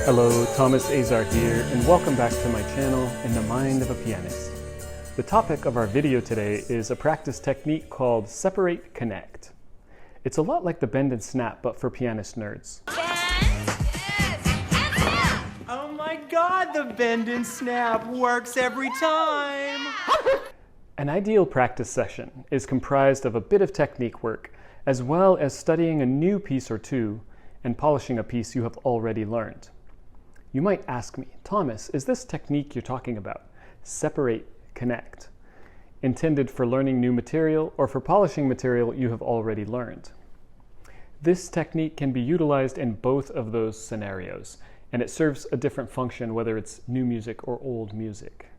Hello, Thomas Azar here, and welcome back to my channel, In the Mind of a Pianist. The topic of our video today is a practice technique called Separate Connect. It's a lot like the bend and snap, but for pianist nerds. Oh my god, the bend and snap works every time! An ideal practice session is comprised of a bit of technique work, as well as studying a new piece or two and polishing a piece you have already learned. You might ask me, Thomas, is this technique you're talking about, Separate Connect, intended for learning new material or for polishing material you have already learned? This technique can be utilized in both of those scenarios, and it serves a different function whether it's new music or old music.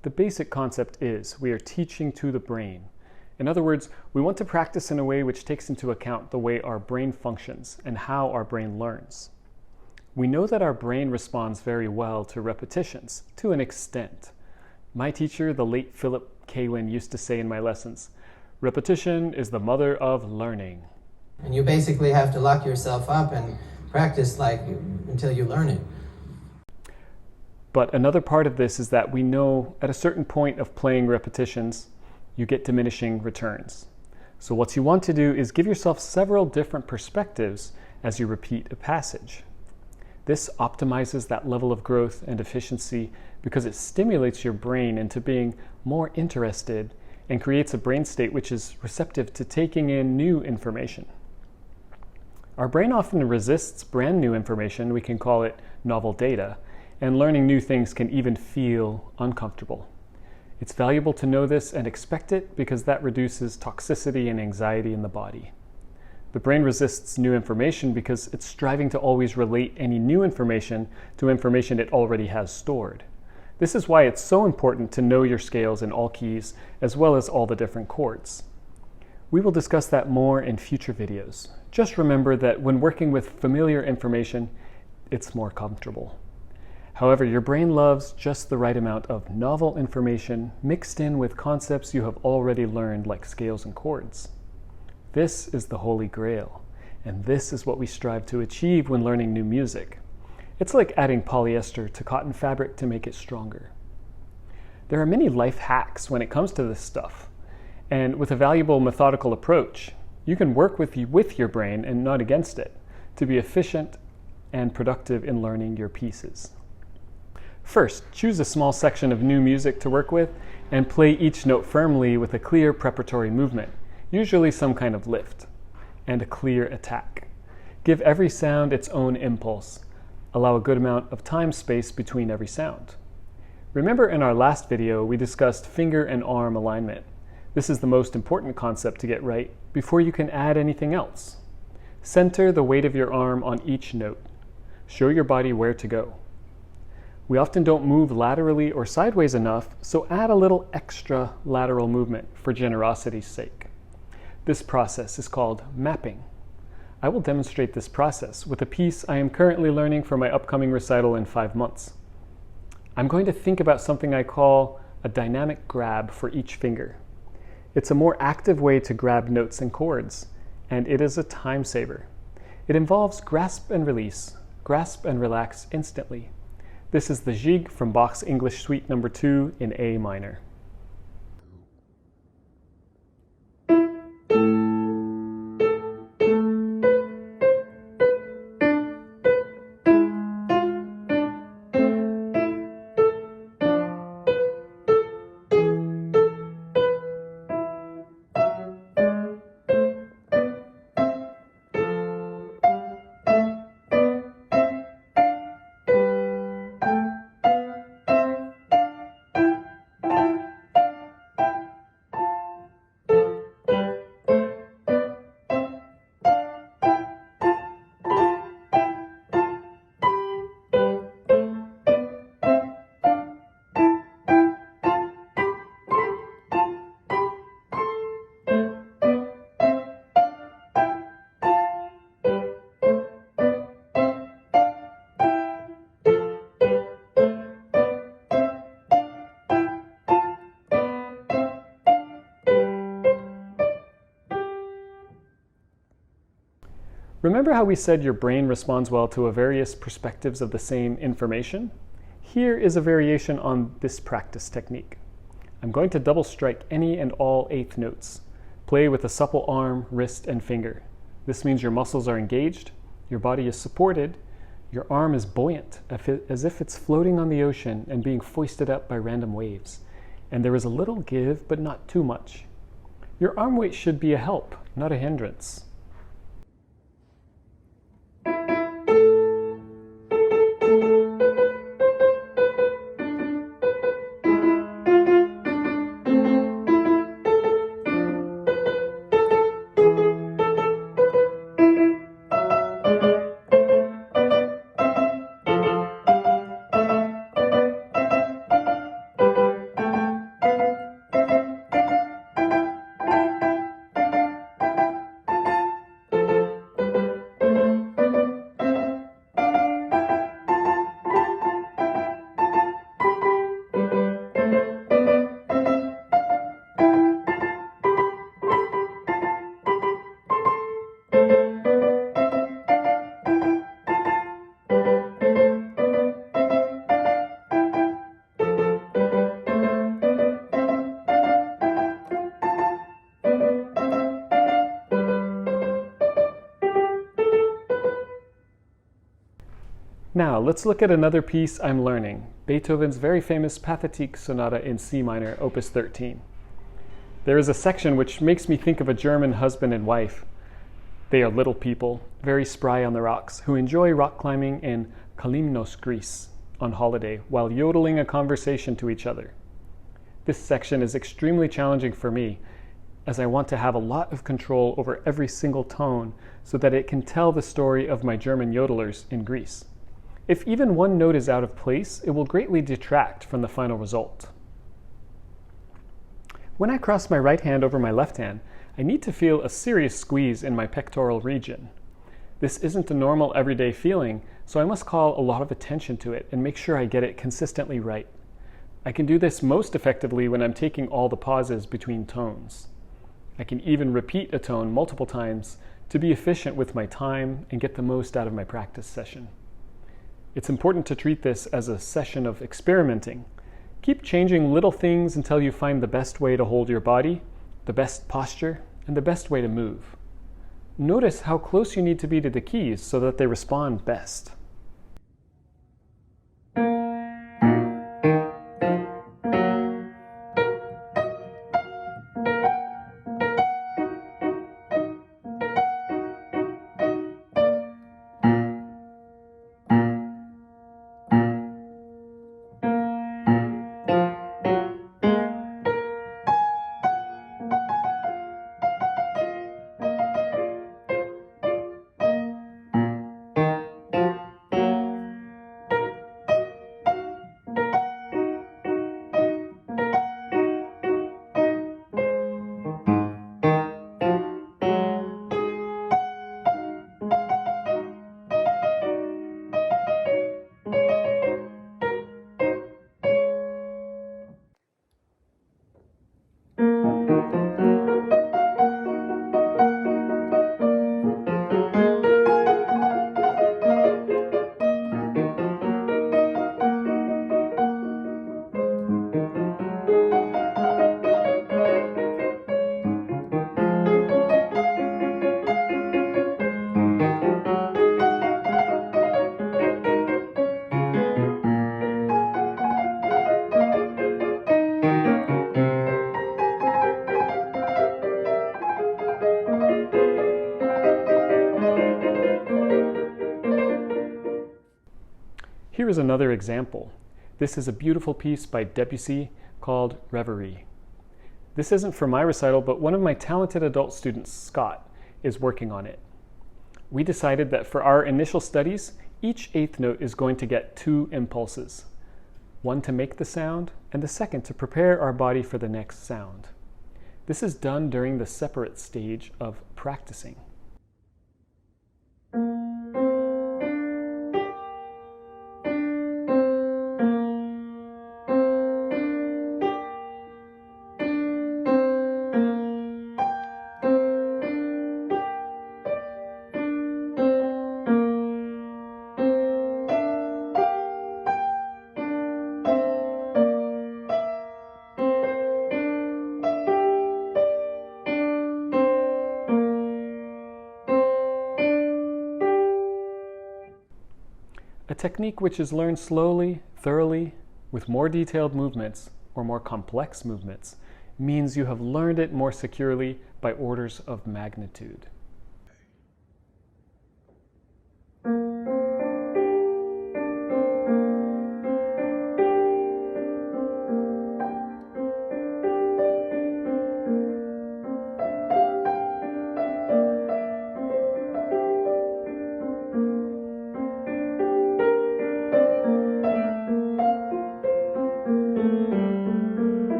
The basic concept is we are teaching to the brain. In other words, we want to practice in a way which takes into account the way our brain functions and how our brain learns. We know that our brain responds very well to repetitions, to an extent. My teacher, the late Philip Kalin, used to say in my lessons, "Repetition is the mother of learning." And you basically have to lock yourself up and practice until you learn it. But another part of this is that we know at a certain point of playing repetitions, you get diminishing returns. So what you want to do is give yourself several different perspectives as you repeat a passage. This optimizes that level of growth and efficiency because it stimulates your brain into being more interested and creates a brain state which is receptive to taking in new information. Our brain often resists brand new information, we can call it novel data, and learning new things can even feel uncomfortable. It's valuable to know this and expect it because that reduces toxicity and anxiety in the body. The brain resists new information because it's striving to always relate any new information to information it already has stored. This is why it's so important to know your scales in all keys as well as all the different chords. We will discuss that more in future videos. Just remember that when working with familiar information, it's more comfortable. However, your brain loves just the right amount of novel information mixed in with concepts you have already learned like scales and chords. This is the Holy Grail, and this is what we strive to achieve when learning new music. It's like adding polyester to cotton fabric to make it stronger. There are many life hacks when it comes to this stuff, and with a valuable methodical approach, you can work with your brain and not against it to be efficient and productive in learning your pieces. First, choose a small section of new music to work with and play each note firmly with a clear preparatory movement, usually some kind of lift, and a clear attack. Give every sound its own impulse. Allow a good amount of time space between every sound. Remember in our last video, we discussed finger and arm alignment. This is the most important concept to get right before you can add anything else. Center the weight of your arm on each note. Show your body where to go. We often don't move laterally or sideways enough, so add a little extra lateral movement for generosity's sake. This process is called mapping. I will demonstrate this process with a piece I am currently learning for my upcoming recital in 5 months. I'm going to think about something I call a dynamic grab for each finger. It's a more active way to grab notes and chords, and it is a time saver. It involves grasp and release, grasp and relax instantly. This is the Gigue from Bach's English Suite No. 2 in A minor. Remember how we said your brain responds well to various perspectives of the same information? Here is a variation on this practice technique. I'm going to double strike any and all eighth notes. Play with a supple arm, wrist, and finger. This means your muscles are engaged, your body is supported, your arm is buoyant, as if it's floating on the ocean and being foisted up by random waves. And there is a little give, but not too much. Your arm weight should be a help, not a hindrance. Now, let's look at another piece I'm learning, Beethoven's very famous Pathetique Sonata in C minor, Opus 13. There is a section which makes me think of a German husband and wife. They are little people, very spry on the rocks, who enjoy rock climbing in Kalymnos, Greece, on holiday, while yodeling a conversation to each other. This section is extremely challenging for me, as I want to have a lot of control over every single tone so that it can tell the story of my German yodelers in Greece. If even one note is out of place, it will greatly detract from the final result. When I cross my right hand over my left hand, I need to feel a serious squeeze in my pectoral region. This isn't a normal everyday feeling, so I must call a lot of attention to it and make sure I get it consistently right. I can do this most effectively when I'm taking all the pauses between tones. I can even repeat a tone multiple times to be efficient with my time and get the most out of my practice session. It's important to treat this as a session of experimenting. Keep changing little things until you find the best way to hold your body, the best posture, and the best way to move. Notice how close you need to be to the keys so that they respond best. Here is another example. This is a beautiful piece by Debussy called Reverie. This isn't for my recital, but one of my talented adult students, Scott, is working on it. We decided that for our initial studies, each eighth note is going to get 2 impulses. One to make the sound, and the second to prepare our body for the next sound. This is done during the separate stage of practicing. technique which is learned slowly, thoroughly, with more detailed movements or more complex movements means you have learned it more securely by orders of magnitude.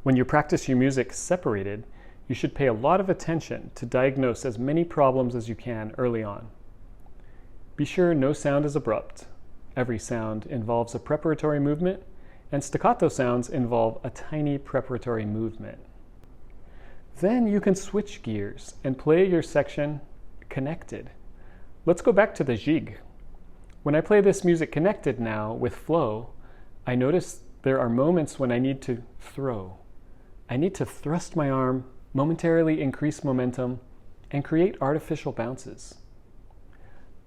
When you practice your music separated, you should pay a lot of attention to diagnose as many problems as you can early on. Be sure no sound is abrupt. Every sound involves a preparatory movement, and staccato sounds involve a tiny preparatory movement. Then you can switch gears and play your section connected. Let's go back to the jig. When I play this music connected now with flow, I notice there are moments when I need to throw. I need to thrust my arm, momentarily increase momentum, and create artificial bounces.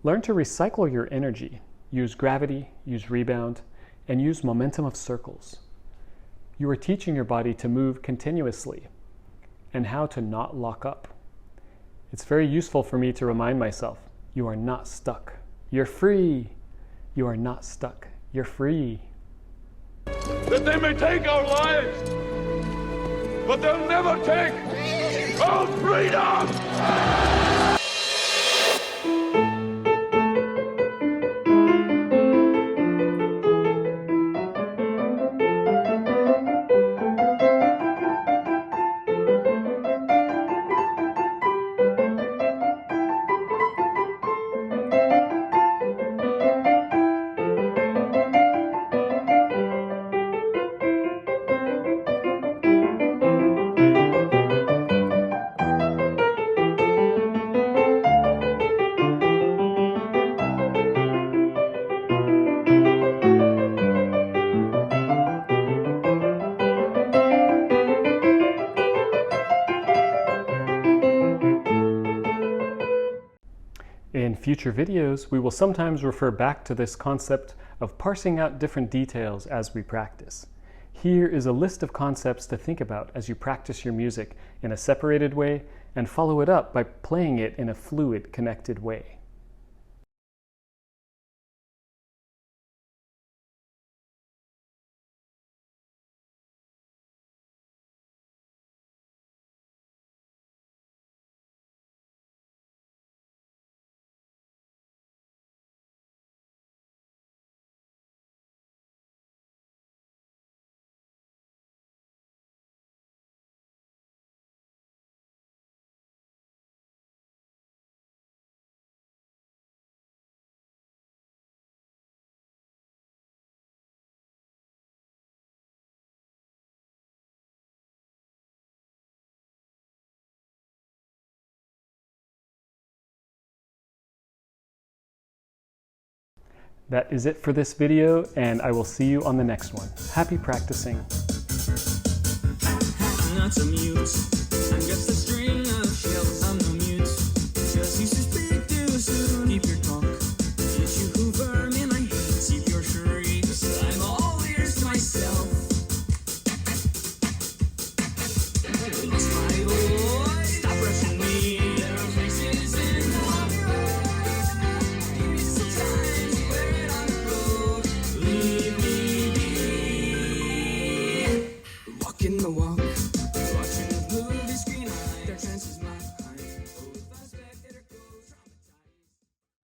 Learn to recycle your energy. Use gravity, use rebound, and use momentum of circles. You are teaching your body to move continuously and how to not lock up. It's very useful for me to remind myself, you are not stuck. You're free. You are not stuck. You're free. That they may take our lives, but they'll never take our freedom! In future videos, we will sometimes refer back to this concept of parsing out different details as we practice. Here is a list of concepts to think about as you practice your music in a separated way and follow it up by playing it in a fluid, connected way. That is it for this video, and I will see you on the next one. Happy practicing. I'm not so mute. I'm just a string of shells. I'm no mute. Just used to speak too soon. Keep your talk. It's you who burn and I hate. Keep your shrieks. I'm all ears to myself. Lost my voice. Stop rushing me. There are places in the road. Give me some time to wear it on the road. Leave me be. Walking the walk.